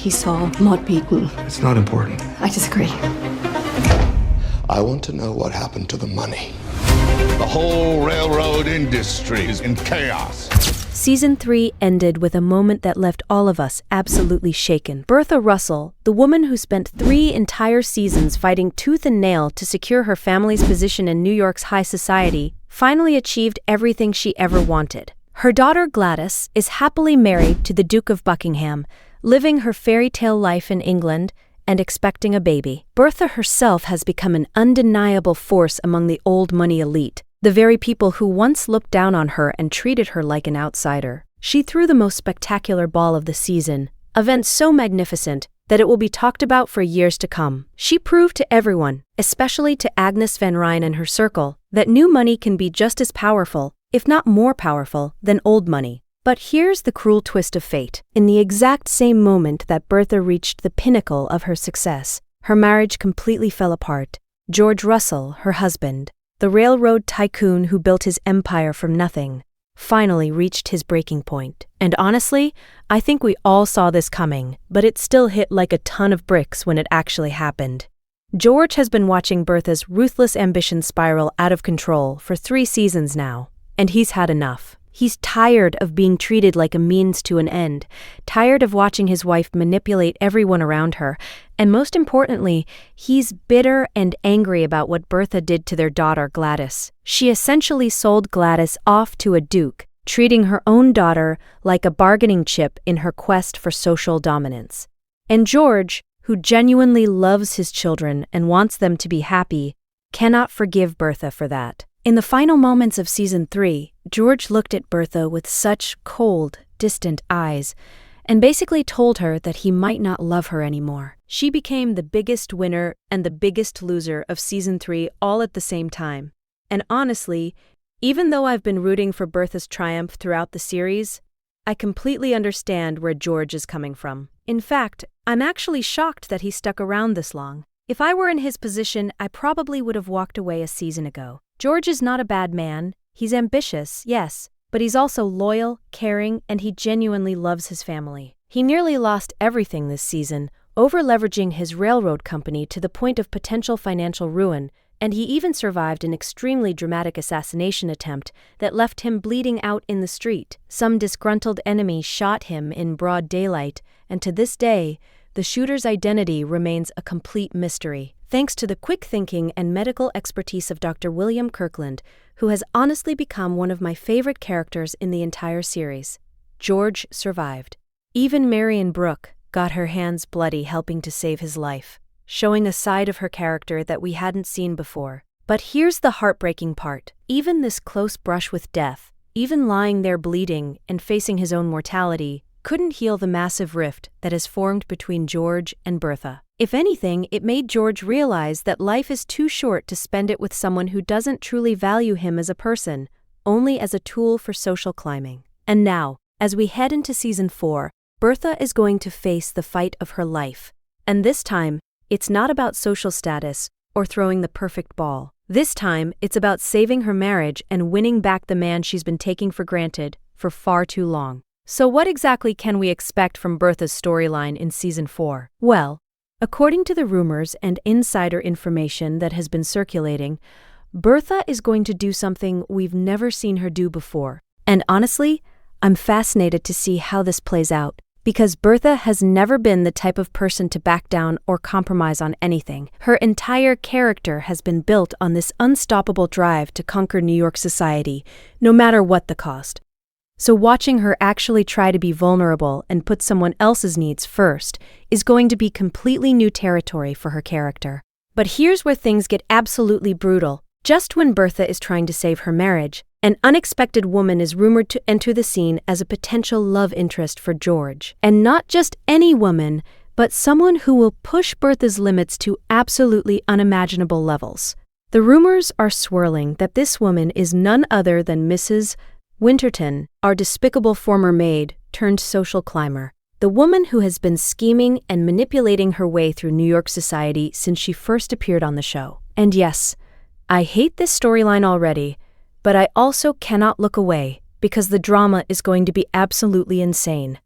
He saw Maud beaten. It's not important. I disagree. I want to know what happened to the money. The whole railroad industry is in chaos. Season 3 ended with a moment that left all of us absolutely shaken. Bertha Russell, the woman who spent 3 entire seasons fighting tooth and nail to secure her family's position in New York's high society, finally achieved everything she ever wanted. Her daughter Gladys is happily married to the Duke of Buckingham, living her fairy tale life in England and expecting a baby. Bertha herself has become an undeniable force among the old money elite, the very people who once looked down on her and treated her like an outsider. She threw the most spectacular ball of the season, event so magnificent that it will be talked about for years to come. She proved to everyone, especially to Agnes Van Ryn and her circle, that new money can be just as powerful, if not more powerful, than old money. But here's the cruel twist of fate. In the exact same moment that Bertha reached the pinnacle of her success, her marriage completely fell apart. George Russell, her husband, the railroad tycoon who built his empire from nothing, finally reached his breaking point. And honestly, I think we all saw this coming, but it still hit like a ton of bricks when it actually happened. George has been watching Bertha's ruthless ambition spiral out of control for 3 seasons now, and he's had enough. He's tired of being treated like a means to an end, tired of watching his wife manipulate everyone around her, and most importantly, he's bitter and angry about what Bertha did to their daughter Gladys. She essentially sold Gladys off to a duke, treating her own daughter like a bargaining chip in her quest for social dominance. And George, who genuinely loves his children and wants them to be happy, cannot forgive Bertha for that. In the final moments of Season 3, George looked at Bertha with such cold, distant eyes, and basically told her that he might not love her anymore. She became the biggest winner and the biggest loser of Season 3 all at the same time. And honestly, even though I've been rooting for Bertha's triumph throughout the series, I completely understand where George is coming from. In fact, I'm actually shocked that he stuck around this long. If I were in his position, I probably would have walked away a season ago. George is not a bad man. He's ambitious, yes, but he's also loyal, caring, and he genuinely loves his family. He nearly lost everything this season, over-leveraging his railroad company to the point of potential financial ruin, and he even survived an extremely dramatic assassination attempt that left him bleeding out in the street. Some disgruntled enemy shot him in broad daylight, and to this day, the shooter's identity remains a complete mystery. Thanks to the quick thinking and medical expertise of Dr. William Kirkland, who has honestly become one of my favorite characters in the entire series, George survived. Even Marion Brooke got her hands bloody helping to save his life, showing a side of her character that we hadn't seen before. But here's the heartbreaking part. Even this close brush with death, even lying there bleeding and facing his own mortality, couldn't heal the massive rift that has formed between George and Bertha. If anything, it made George realize that life is too short to spend it with someone who doesn't truly value him as a person, only as a tool for social climbing. And now, as we head into Season 4, Bertha is going to face the fight of her life. And this time, it's not about social status or throwing the perfect ball. This time, it's about saving her marriage and winning back the man she's been taking for granted for far too long. So what exactly can we expect from Bertha's storyline in Season 4? Well, according to the rumors and insider information that has been circulating, Bertha is going to do something we've never seen her do before. And honestly, I'm fascinated to see how this plays out, because Bertha has never been the type of person to back down or compromise on anything. Her entire character has been built on this unstoppable drive to conquer New York society, no matter what the cost. So watching her actually try to be vulnerable and put someone else's needs first is going to be completely new territory for her character. But here's where things get absolutely brutal. Just when Bertha is trying to save her marriage, an unexpected woman is rumored to enter the scene as a potential love interest for George. And not just any woman, but someone who will push Bertha's limits to absolutely unimaginable levels. The rumors are swirling that this woman is none other than Mrs. Winterton, our despicable former maid turned social climber, the woman who has been scheming and manipulating her way through New York society since she first appeared on the show. And yes, I hate this storyline already, but I also cannot look away because the drama is going to be absolutely insane.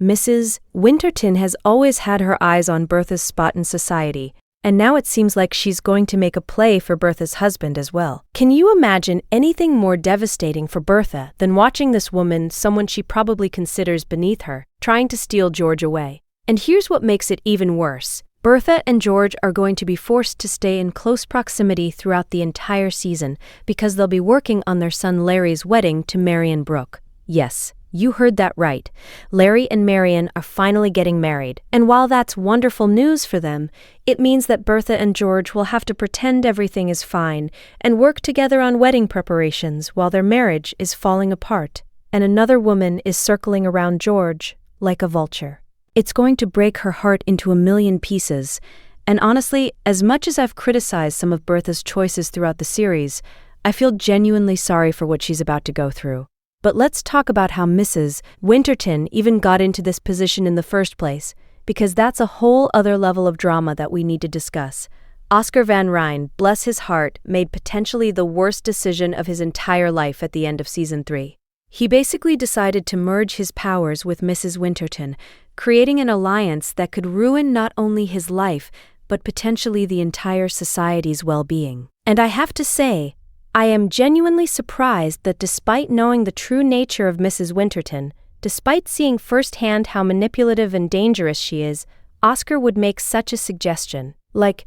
Mrs. Winterton has always had her eyes on Bertha's spot in society, and now it seems like she's going to make a play for Bertha's husband as well. Can you imagine anything more devastating for Bertha than watching this woman, someone she probably considers beneath her, trying to steal George away? And here's what makes it even worse. Bertha and George are going to be forced to stay in close proximity throughout the entire season because they'll be working on their son Larry's wedding to Marion Brooke. Yes, you heard that right. Larry and Marion are finally getting married. And while that's wonderful news for them, it means that Bertha and George will have to pretend everything is fine and work together on wedding preparations while their marriage is falling apart and another woman is circling around George like a vulture. It's going to break her heart into a million pieces, and honestly, as much as I've criticized some of Bertha's choices throughout the series, I feel genuinely sorry for what she's about to go through. But let's talk about how Mrs. Winterton even got into this position in the first place, because that's a whole other level of drama that we need to discuss. Oscar Van Ryn, bless his heart, made potentially the worst decision of his entire life at the end of season 3. He basically decided to merge his powers with Mrs. Winterton, creating an alliance that could ruin not only his life, but potentially the entire society's well-being. And I have to say, I am genuinely surprised that despite knowing the true nature of Mrs. Winterton, despite seeing firsthand how manipulative and dangerous she is, Oscar would make such a suggestion. Like,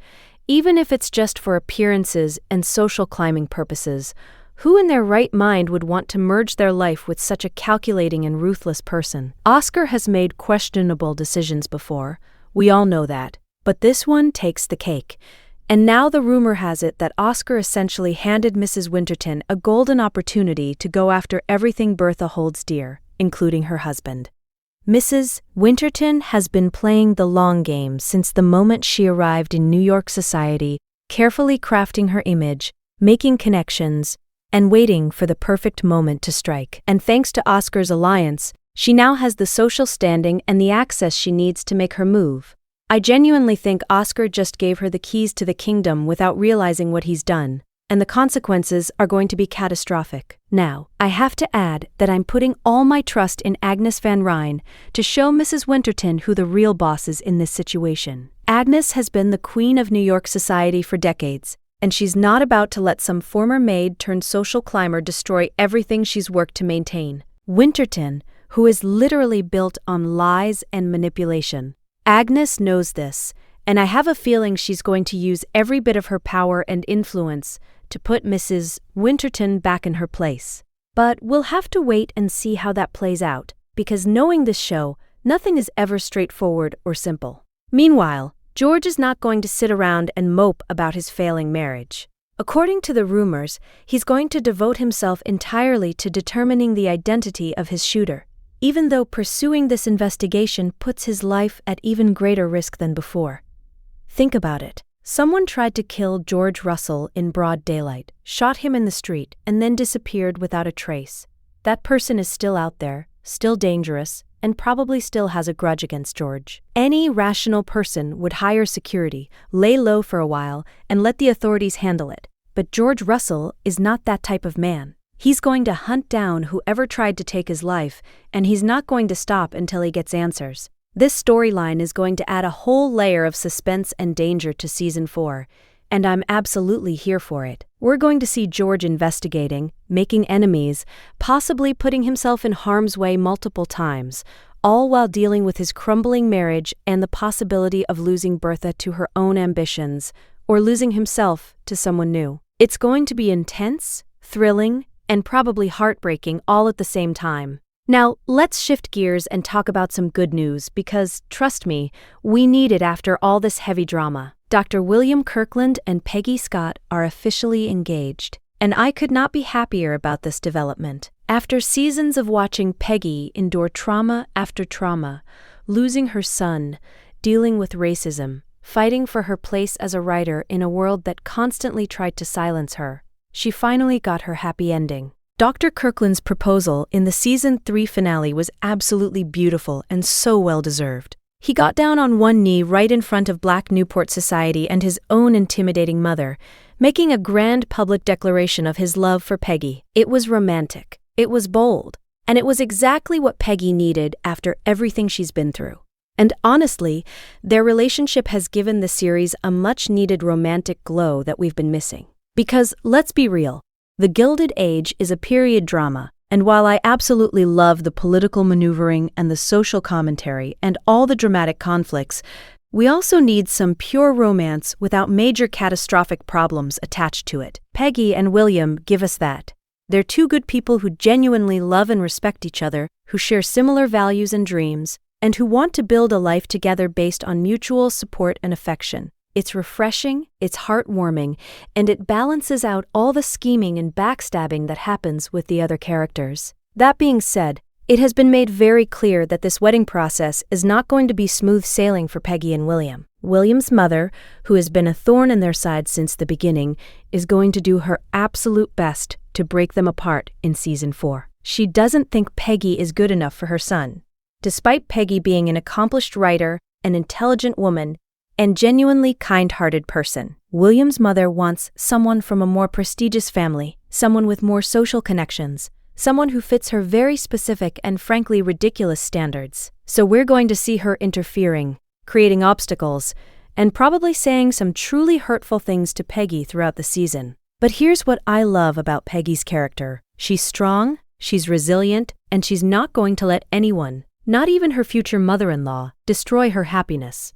even if it's just for appearances and social climbing purposes, who in their right mind would want to merge their life with such a calculating and ruthless person? Oscar has made questionable decisions before, we all know that, but this one takes the cake. And now the rumor has it that Oscar essentially handed Mrs. Winterton a golden opportunity to go after everything Bertha holds dear, including her husband. Mrs. Winterton has been playing the long game since the moment she arrived in New York society, carefully crafting her image, making connections, and waiting for the perfect moment to strike. And thanks to Oscar's alliance, she now has the social standing and the access she needs to make her move. I genuinely think Oscar just gave her the keys to the kingdom without realizing what he's done, and the consequences are going to be catastrophic. Now, I have to add that I'm putting all my trust in Agnes Van Ryn to show Mrs. Winterton who the real boss is in this situation. Agnes has been the queen of New York society for decades, and she's not about to let some former maid turned social climber destroy everything she's worked to maintain. Winterton, who is literally built on lies and manipulation. Agnes knows this, and I have a feeling she's going to use every bit of her power and influence to put Mrs. Winterton back in her place. But we'll have to wait and see how that plays out, because knowing this show, nothing is ever straightforward or simple. Meanwhile, George is not going to sit around and mope about his failing marriage. According to the rumors, he's going to devote himself entirely to determining the identity of his shooter, even though pursuing this investigation puts his life at even greater risk than before. Think about it. Someone tried to kill George Russell in broad daylight, shot him in the street, and then disappeared without a trace. That person is still out there, still dangerous, and probably still has a grudge against George. Any rational person would hire security, lay low for a while, and let the authorities handle it. But George Russell is not that type of man. He's going to hunt down whoever tried to take his life, and he's not going to stop until he gets answers. This storyline is going to add a whole layer of suspense and danger to Season 4, and I'm absolutely here for it. We're going to see George investigating, making enemies, possibly putting himself in harm's way multiple times, all while dealing with his crumbling marriage and the possibility of losing Bertha to her own ambitions, or losing himself to someone new. It's going to be intense, thrilling, and probably heartbreaking all at the same time. Now, let's shift gears and talk about some good news because, trust me, we need it after all this heavy drama. Dr. William Kirkland and Peggy Scott are officially engaged, and I could not be happier about this development. After seasons of watching Peggy endure trauma after trauma, losing her son, dealing with racism, fighting for her place as a writer in a world that constantly tried to silence her, she finally got her happy ending. Dr. Kirkland's proposal in the Season 3 finale was absolutely beautiful and so well-deserved. He got down on one knee right in front of Black Newport society and his own intimidating mother, making a grand public declaration of his love for Peggy. It was romantic. It was bold. And it was exactly what Peggy needed after everything she's been through. And honestly, their relationship has given the series a much-needed romantic glow that we've been missing. Because, let's be real, The Gilded Age is a period drama, and while I absolutely love the political maneuvering and the social commentary and all the dramatic conflicts, we also need some pure romance without major catastrophic problems attached to it. Peggy and William give us that. They're two good people who genuinely love and respect each other, who share similar values and dreams, and who want to build a life together based on mutual support and affection. It's refreshing, it's heartwarming, and it balances out all the scheming and backstabbing that happens with the other characters. That being said, it has been made very clear that this wedding process is not going to be smooth sailing for Peggy and William. William's mother, who has been a thorn in their side since the beginning, is going to do her absolute best to break them apart in season 4. She doesn't think Peggy is good enough for her son. Despite Peggy being an accomplished writer, an intelligent woman, and genuinely kind-hearted person, William's mother wants someone from a more prestigious family, someone with more social connections, someone who fits her very specific and frankly ridiculous standards. So we're going to see her interfering, creating obstacles, and probably saying some truly hurtful things to Peggy throughout the season. But here's what I love about Peggy's character. She's strong, she's resilient, and she's not going to let anyone, not even her future mother-in-law, destroy her happiness.